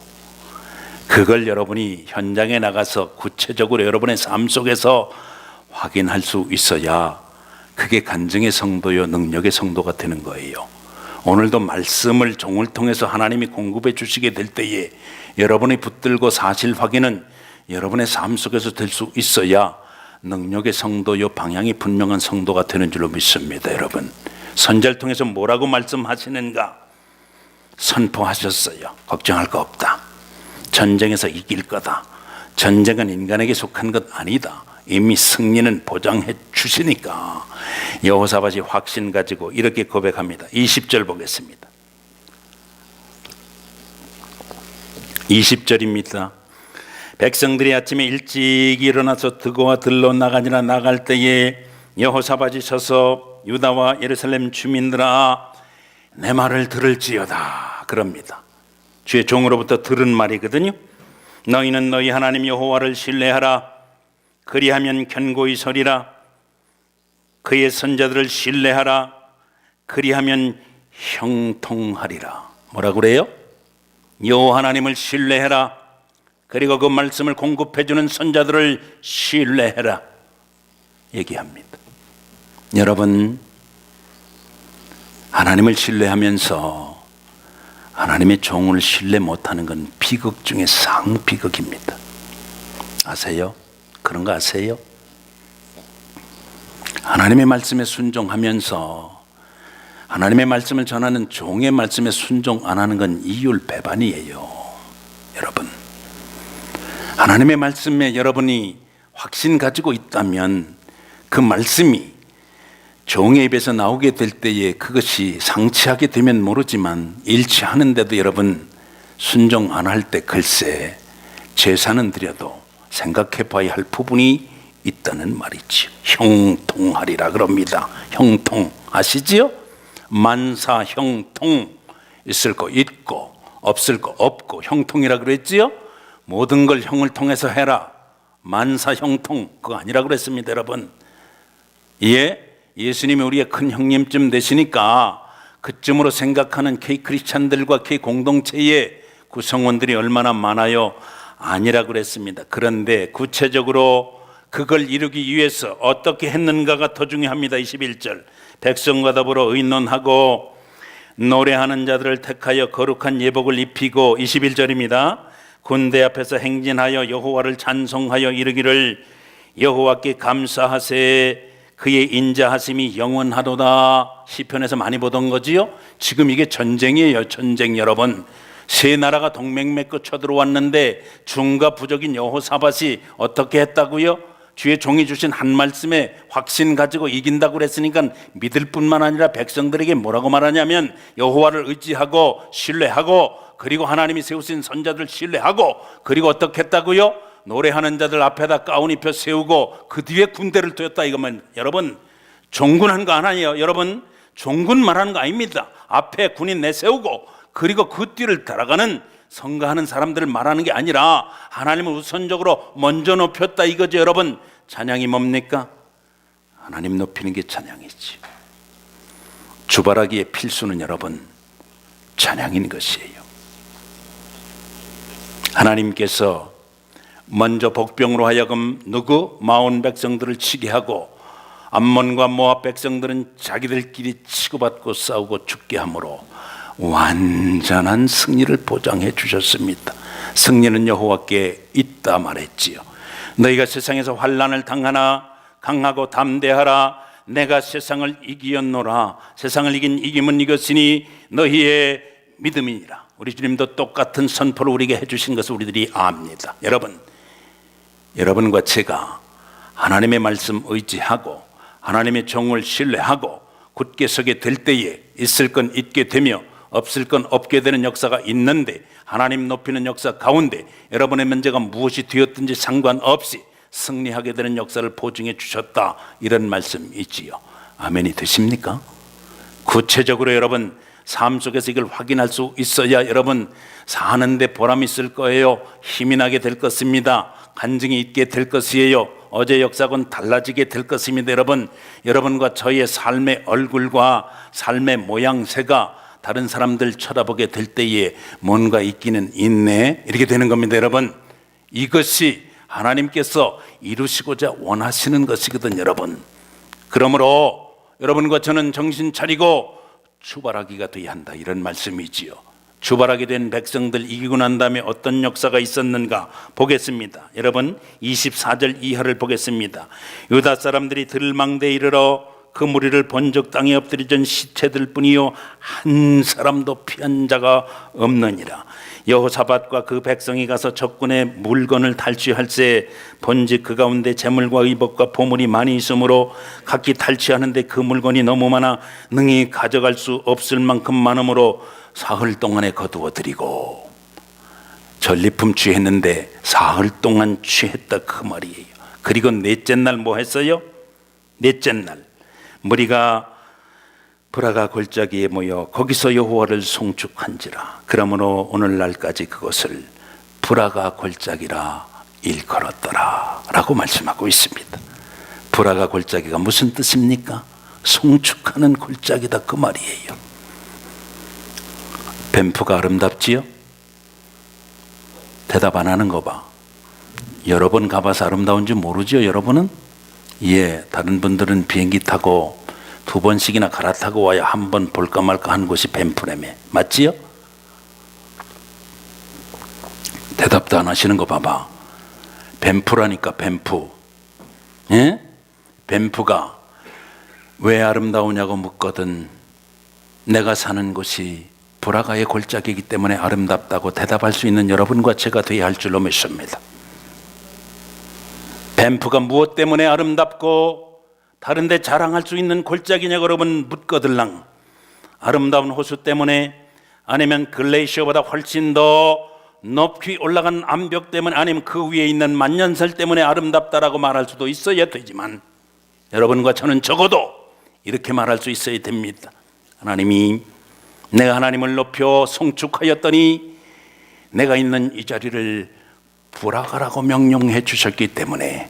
그걸 여러분이 현장에 나가서 구체적으로 여러분의 삶 속에서 확인할 수 있어야 그게 간증의 성도요 능력의 성도가 되는 거예요. 오늘도 말씀을 종을 통해서 하나님이 공급해 주시게 될 때에 여러분이 붙들고 사실 확인은 여러분의 삶 속에서 될 수 있어야 능력의 성도요 방향이 분명한 성도가 되는 줄로 믿습니다. 여러분, 선자를 통해서 뭐라고 말씀하시는가? 선포하셨어요. 걱정할 거 없다. 전쟁에서 이길 거다. 전쟁은 인간에게 속한 것 아니다. 이미 승리는 보장해 주시니까. 여호사밧이 확신 가지고 이렇게 고백합니다. 20절 보겠습니다. 20절입니다. 백성들이 아침에 일찍 일어나서 드고와 들러 나가니라. 나갈 때에 여호사밧이 서서 유다와 예루살렘 주민들아 내 말을 들을지어다 그럽니다. 주의 종으로부터 들은 말이거든요. 너희는 너희 하나님 여호와를 신뢰하라. 그리하면 견고히 서리라. 그의 선자들을 신뢰하라. 그리하면 형통하리라. 뭐라고 그래요? 여호와 하나님을 신뢰해라. 그리고 그 말씀을 공급해주는 선자들을 신뢰해라 얘기합니다. 여러분, 하나님을 신뢰하면서 하나님의 종을 신뢰 못하는 건 비극 중에 상비극입니다. 아세요? 그런 거 아세요? 하나님의 말씀에 순종하면서 하나님의 말씀을 전하는 종의 말씀에 순종 안 하는 건 이율배반이에요. 여러분, 하나님의 말씀에 여러분이 확신 가지고 있다면 그 말씀이 종의 입에서 나오게 될 때에 그것이 상치하게 되면 모르지만 일치하는데도 여러분 순종 안 할 때 글쎄 제사는 드려도 생각해 봐야 할 부분이 있다는 말이지요. 형통하리라 그럽니다. 형통 아시지요? 만사 형통, 있을 거 있고 없을 거 없고 형통이라 그랬지요. 모든 걸 형을 통해서 해라. 만사 형통 그거 아니라 그랬습니다. 여러분, 예수님이 우리의 큰 형님쯤 되시니까 그쯤으로 생각하는 K 크리스찬들과 K 공동체의 구성원들이 얼마나 많아요? 아니라 그랬습니다. 그런데 구체적으로 그걸 이루기 위해서 어떻게 했는가가 더 중요합니다. 21절 백성과 더불어 의논하고 노래하는 자들을 택하여 거룩한 예복을 입히고 21절입니다. 군대 앞에서 행진하여 여호와를 찬송하여 이르기를 여호와께 감사하세 그의 인자하심이 영원하도다. 시편에서 많이 보던 거지요. 지금 이게 전쟁이에요. 전쟁. 여러분, 세 나라가 동맹 맺고 쳐들어왔는데 중과 부족인 여호사밧이 어떻게 했다고요? 주의 종이 주신 한 말씀에 확신 가지고 이긴다고 그랬으니까 믿을 뿐만 아니라 백성들에게 뭐라고 말하냐면 여호와를 의지하고 신뢰하고 그리고 하나님이 세우신 선자들 신뢰하고 그리고 어떻게 했다고요? 노래하는 자들 앞에다 가운 입혀 세우고 그 뒤에 군대를 두었다. 이거면 여러분 종군한 거 아니에요. 여러분 종군 말하는 거 아닙니다. 앞에 군인 내세우고 그리고 그 뒤를 따라가는 성가하는 사람들을 말하는 게 아니라 하나님을 우선적으로 먼저 높였다 이거죠. 여러분 찬양이 뭡니까? 하나님 높이는 게 찬양이지. 주바라기의 필수는 여러분 찬양인 것이에요. 하나님께서 먼저 복병으로 하여금 마온 백성들을 치게 하고 암몬과 모압 백성들은 자기들끼리 치고받고 싸우고 죽게 하므로 완전한 승리를 보장해 주셨습니다. 승리는 여호와께 있다 말했지요. 너희가 세상에서 환난을 당하나 강하고 담대하라. 내가 세상을 이기었노라. 세상을 이긴 이김은 이것이니 너희의 믿음이니라. 우리 주님도 똑같은 선포를 우리에게 해주신 것을 우리들이 압니다. 여러분과 제가 하나님의 말씀 의지하고 하나님의 종을 신뢰하고 굳게 서게 될 때에 있을 건 있게 되며 없을 건 없게 되는 역사가 있는데 하나님 높이는 역사 가운데 여러분의 문제가 무엇이 되었든지 상관없이 승리하게 되는 역사를 보증해 주셨다. 이런 말씀이지요. 아멘이 되십니까? 구체적으로 여러분 삶 속에서 이걸 확인할 수 있어야 여러분 사는데 보람이 있을 거예요. 힘이 나게 될 것입니다. 간증이 있게 될 것이에요. 어제 역사는 달라지게 될 것입니다. 여러분과 저의 삶의 얼굴과 삶의 모양새가 다른 사람들 쳐다보게 될 때에 뭔가 있기는 있네 이렇게 되는 겁니다. 여러분 이것이 하나님께서 이루시고자 원하시는 것이거든. 여러분 그러므로 여러분과 저는 정신 차리고 출발하기가 돼야 한다 이런 말씀이지요. 출발하게 된 백성들 이기고 난 다음에 어떤 역사가 있었는가 보겠습니다. 여러분 24절 이하를 보겠습니다. 유다 사람들이 들망대에 이르러 그 무리를 본적 땅에 엎드리던 시체들 뿐이요 한 사람도 피한 자가 없느니라. 여호사밧과 그 백성이 가서 적군의 물건을 탈취할세 본즉 그 가운데 재물과 의복과 보물이 많이 있으므로 각기 탈취하는데 그 물건이 너무 많아 능히 가져갈 수 없을 만큼 많으므로 사흘 동안에 거두어드리고 전리품 취했는데 사흘 동안 취했다 그 말이에요. 그리고 넷째 날 뭐 했어요? 넷째 날 무리가 브라가 골짜기에 모여 거기서 여호와를 송축한지라. 그러므로 오늘날까지 그것을 브라가 골짜기라 일컬었더라 라고 말씀하고 있습니다. 브라가 골짜기가 무슨 뜻입니까? 송축하는 골짜기다 그 말이에요. 밴프가 아름답지요? 대답 안 하는 거 봐. 여러 번 가봐서 아름다운지 모르죠 여러분은? 예, 다른 분들은 비행기 타고 2번씩이나 갈아타고 와야 한 번 볼까 말까 한 곳이 밴프라며. 맞지요? 대답도 안 하시는 거 봐봐. 밴프라니까 밴프. 예? 밴프가 왜 아름다우냐고 묻거든 내가 사는 곳이 브라가의 골짜기이기 때문에 아름답다고 대답할 수 있는 여러분과 제가 되어야 할 줄로 믿습니다. 밴프가 무엇 때문에 아름답고 다른 데 자랑할 수 있는 골짜기냐고 여러분 묻거들랑 아름다운 호수 때문에 아니면 글레이셔보다 훨씬 더 높이 올라간 암벽 때문에 아니면 그 위에 있는 만년설 때문에 아름답다라고 말할 수도 있어야 되지만 여러분과 저는 적어도 이렇게 말할 수 있어야 됩니다. 하나님이 내가 하나님을 높여 송축하였더니 내가 있는 이 자리를 브라가라고 명령해 주셨기 때문에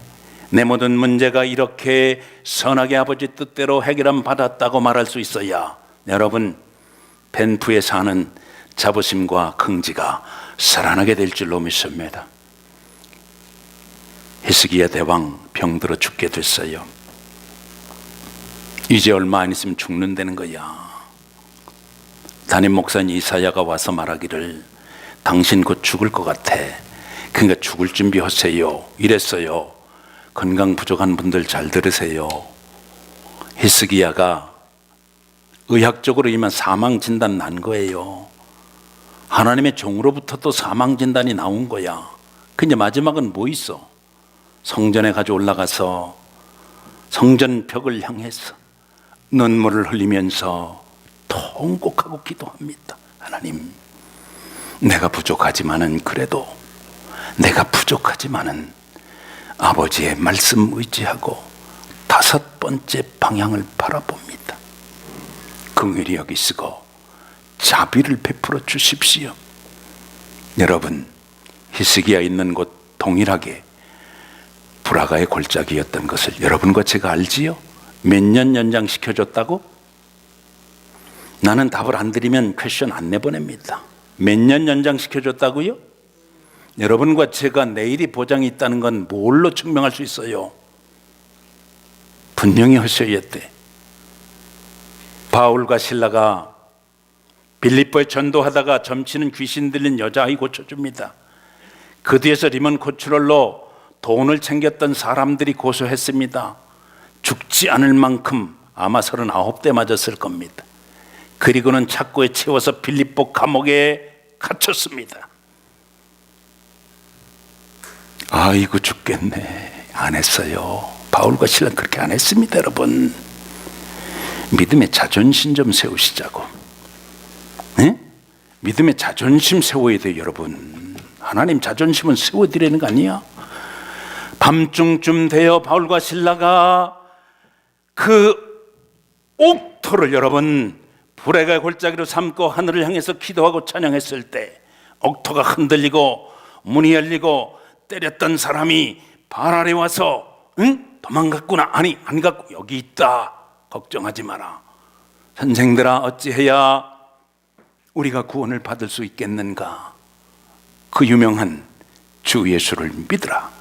내 모든 문제가 이렇게 선하게 아버지 뜻대로 해결함 받았다고 말할 수 있어야 여러분 밴프에 사는 자부심과 긍지가 살아나게 될 줄로 믿습니다. 히스기야 대왕 병들어 죽게 됐어요. 이제 얼마 안 있으면 죽는다는 거야. 담임 목사님 이사야가 와서 말하기를 당신 곧 죽을 것 같아. 그러니까 죽을 준비하세요 이랬어요. 건강 부족한 분들 잘 들으세요. 히스기야가 의학적으로 이만 사망 진단 난 거예요. 하나님의 종으로부터 또 사망 진단이 나온 거야. 근데 마지막은 뭐 있어? 성전에 가져 올라가서 성전 벽을 향해서 눈물을 흘리면서 통곡하고 기도합니다. 하나님, 내가 부족하지만은 그래도 내가 부족하지만은 아버지의 말씀 의지하고 5번째 방향을 바라봅니다. 긍휼히 여기시고 자비를 베풀어 주십시오. 여러분, 히스기야 있는 곳 동일하게 브라가의 골짜기였던 것을 여러분과 제가 알지요? 몇 년 연장시켜줬다고? 나는 답을 안 드리면 퀘션 안 내보냅니다. 몇 년 연장시켜줬다고요? 여러분과 제가 내일이 보장이 있다는 건 뭘로 증명할 수 있어요? 분명히 하셔야 돼. 바울과 실라가 빌립보에 전도하다가 점치는 귀신 들린 여자아이 고쳐줍니다. 그 뒤에서 리먼 코츠롤로 돈을 챙겼던 사람들이 고소했습니다. 죽지 않을 만큼 아마 39대 맞았을 겁니다. 그리고는 착고에 채워서 빌립보 감옥에 갇혔습니다. 아이고 죽겠네. 안 했어요. 바울과 실라는 그렇게 안 했습니다. 여러분, 믿음의 자존심 좀 세우시자고. 네? 믿음의 자존심 세워야 돼요. 여러분, 하나님 자존심은 세워드리는 거 아니야? 밤중쯤 되어 바울과 실라가 그 옥토를 여러분 불의 골짜기로 삼고 하늘을 향해서 기도하고 찬양했을 때 옥토가 흔들리고 문이 열리고 때렸던 사람이 발 아래 와서 도망갔구나. 아니 안 갔고 여기 있다. 걱정하지 마라. 선생들아, 어찌해야 우리가 구원을 받을 수 있겠는가? 그 유명한 주 예수를 믿으라.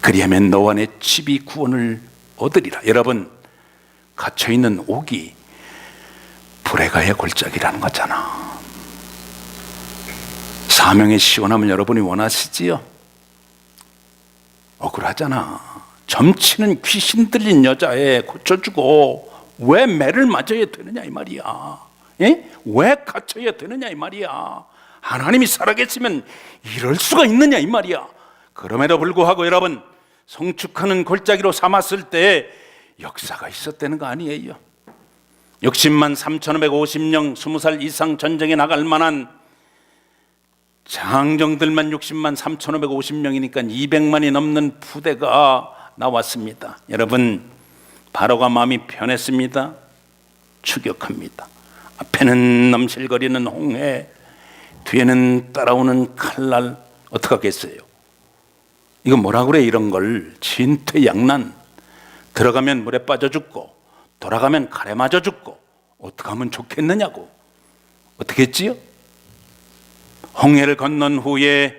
그리하면 너와 내 집이 구원을 얻으리라. 여러분, 갇혀있는 옥이 불의가의 골짜기라는 거잖아. 사명의 시원함을 여러분이 원하시지요? 억울하잖아. 점치는 귀신 들린 여자애 고쳐주고 왜 매를 맞아야 되느냐 이 말이야. 예? 왜 갇혀야 되느냐 이 말이야. 하나님이 살아계시면 이럴 수가 있느냐 이 말이야. 그럼에도 불구하고 여러분, 성축하는 골짜기로 삼았을 때 역사가 있었다는 거 아니에요. 60만 3,550명 20살 이상 전쟁에 나갈 만한 장정들만 60만 3,550명이니까 200만이 넘는 부대가 나왔습니다. 여러분, 바로가 마음이 편했습니다. 추격합니다. 앞에는 넘실거리는 홍해, 뒤에는 따라오는 칼날. 어떡하겠어요? 이거 뭐라 그래? 이런 걸 진퇴양난. 들어가면 물에 빠져 죽고 돌아가면 칼에 맞아 죽고 어떻게 하면 좋겠느냐고. 어떻게 했지요? 홍해를 건넌 후에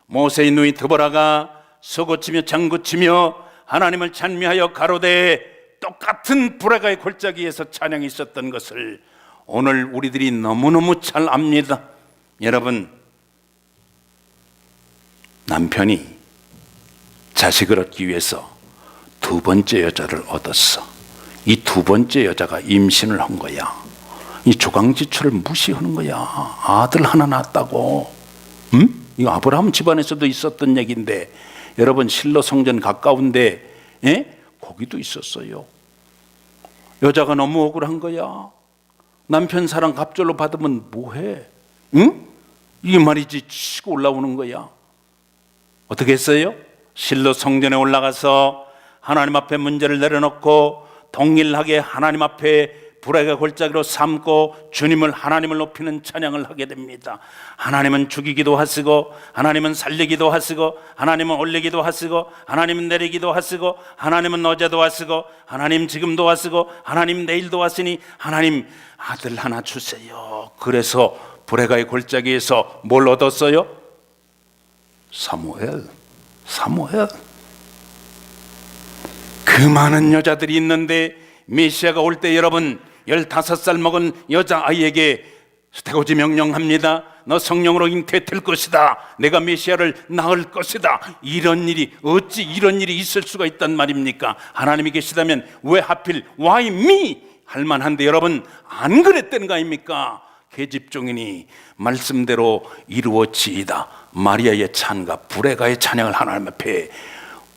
모세의 누이 드보라가 서고치며 장구치며 하나님을 찬미하여 가로되 똑같은 불의가의 골짜기에서 찬양이 있었던 것을 오늘 우리들이 너무너무 잘 압니다. 여러분, 남편이 자식을 얻기 위해서 2번째 여자를 얻었어. 이 2번째 여자가 임신을 한 거야. 이 조강지처를 무시하는 거야. 아들 하나 낳았다고. 이거 아브라함 집안에서도 있었던 얘기인데, 여러분 실로 성전 가까운데 거기도 있었어요. 여자가 너무 억울한 거야. 남편 사랑 갑절로 받으면 뭐해? 이게 말이지 치고 올라오는 거야. 어떻게 했어요? 실로 성전에 올라가서 하나님 앞에 문제를 내려놓고 동일하게 하나님 앞에 불의가 골짜기로 삼고 주님을, 하나님을 높이는 찬양을 하게 됩니다. 하나님은 죽이기도 하시고 하나님은 살리기도 하시고 하나님은 올리기도 하시고 하나님은 내리기도 하시고 하나님은 어제도 하시고 하나님 지금도 하시고 하나님 내일도 하시니 하나님 아들 하나 주세요. 그래서 불의가의 골짜기에서 뭘 얻었어요? 사무엘. 그 많은 여자들이 있는데 메시아가 올 때 여러분 15살 먹은 여자아이에게 스테고지 명령합니다. 너 성령으로 잉태될 것이다. 내가 메시아를 낳을 것이다. 이런 일이 어찌 이런 일이 있을 수가 있단 말입니까? 하나님이 계시다면 왜 하필 why me 할 만한데 여러분 안 그랬다는 거 아닙니까? 계집종이니 말씀대로 이루어지이다. 마리아의 찬가 브레가의 찬양을 하나님 앞에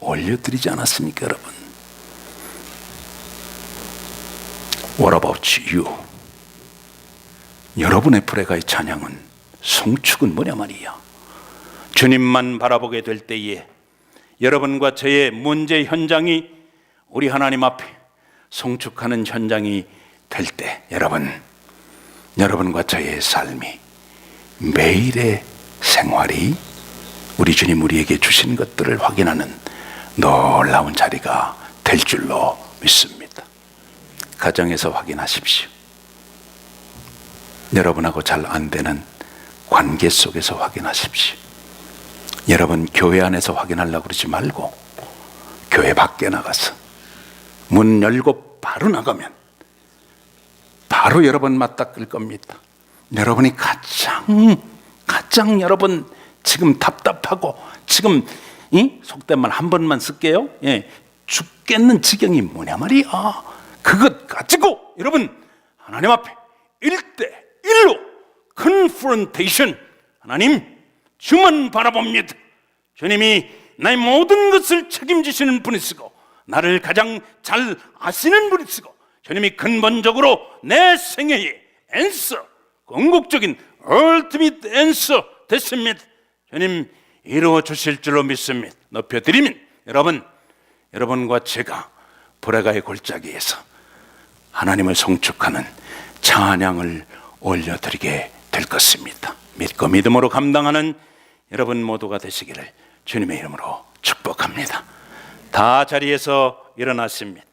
올려드리지 않았습니까 여러분? What about you? 여러분의 브레가의 찬양은 송축은 뭐냐 말이야. 주님만 바라보게 될 때에 여러분과 저의 문제 현장이 우리 하나님 앞에 송축하는 현장이 될 때 여러분과 저의 삶이 매일의 생활이 우리 주님 우리에게 주신 것들을 확인하는 놀라운 자리가 될 줄로 믿습니다. 가정에서 확인하십시오. 여러분하고 잘 안 되는 관계 속에서 확인하십시오. 여러분 교회 안에서 확인하려고 그러지 말고 교회 밖에 나가서 문 열고 바로 나가면 바로 여러분 맞닥뜨릴 겁니다. 여러분이 가장 여러분 지금 답답하고 지금 속된 말 한 번만 쓸게요. 죽겠는 지경이 뭐냐 말이야. 그것 가지고 여러분 하나님 앞에 1대1로 컨프런테이션. 하나님 주만 바라봅니다. 주님이 나의 모든 것을 책임지시는 분이시고 나를 가장 잘 아시는 분이시고 주님이 근본적으로 내 생애의 앤서 궁극적인 ultimate answer 됐습니다. 주님 이루어 주실 줄로 믿습니다. 높여드리면 여러분과 제가 브레가의 골짜기에서 하나님을 송축하는 찬양을 올려드리게 될 것입니다. 믿고 믿음으로 감당하는 여러분 모두가 되시기를 주님의 이름으로 축복합니다. 다 자리에서 일어났습니다.